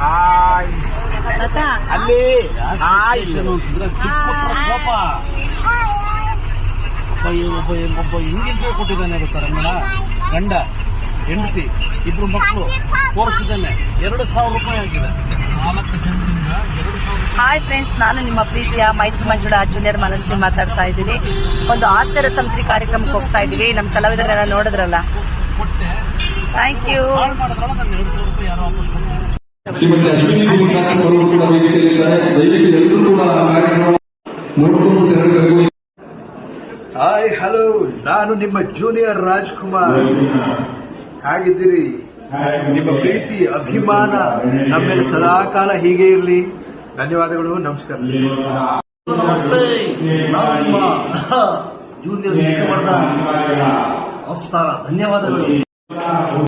Hi ಅಲ್ಲಿ hi ಕೋಪ ಒಬ್ಬ ಇಂಗ್ಲಿಷ್ ಕೊಟ್ಟಿದ್ದಾನೆ ಗೊತ್ತಾ ರಂಗಣ್ಣ. ಗಂಡ ಹೆಂಡತಿ ಇಬ್ರು ಮಕ್ಕಳು ತೋರಿಸಿದ್ದಾನೆ. 2,000 ರೂಪಾಯಿ ಆಗಿದೆ. 4 ಜನರಿಂದ 2,000. ಹಾಯ್ ಫ್ರೆಂಡ್ಸ್, ನಾನು ನಿಮ್ಮ ಪ್ರೀತಿಯ ಮೈಸೂರು ಮಂಜುಳಾ ಜೂನಿಯರ್ ಮನಶ್ರೀ ಮಾತಾಡ್ತಾ ಇದ್ದೀನಿ. ಒಂದು ಹಾಸ್ಯ ರಸಂತ್ರಿ ಕಾರ್ಯಕ್ರಮಕ್ಕೆ ಹೋಗ್ತಾ ಇದೀವಿ. ನಮ್ಮ ಕಲಾವಿದರೆಲ್ಲ ನೋಡಿದ್ರಲ್ಲ, ಥ್ಯಾಂಕ್ ಯು. ನನ್ನ 2,000 ರೂಪಾಯಿ ಯಾರೋ ವಾಪಸ್ ಕೊಡ್ತಾರೆ. ಶ್ರೀಮತಿ ಅಶ್ವಿನಿ ಕುಮಾರ್ ಅವರು ಕೂಡ ವೇದಿಕೆಯಲ್ಲಿದ್ದಾರೆ. ದಯವಿಟ್ಟು ಎಲ್ಲರೂ ಕೂಡ ಆ ಕಾರ್ಯಕ್ರಮ ನೋಡಿಕೊಂಡು ತೆರಳಬೇಕು. ಹಾಯ್ ಹಲೋ, ನಾನು ನಿಮ್ಮ ಜೂನಿಯರ್ ರಾಜ್ಕುಮಾರ್. ಹೇಗಿದ್ದೀರಿ? ನಿಮ್ಮ ಪ್ರೀತಿ ಅಭಿಮಾನ ನಮ್ಮೇಲೆ ಸದಾಕಾಲ ಹೀಗೆ ಇರಲಿ. ಧನ್ಯವಾದಗಳು, ನಮಸ್ಕಾರ. ನಮಸ್ತೆ, ನಾನು ನಿಮ್ಮ ಜೂನಿಯರ್ ನಮಸ್ಕಾರ, ಧನ್ಯವಾದಗಳು.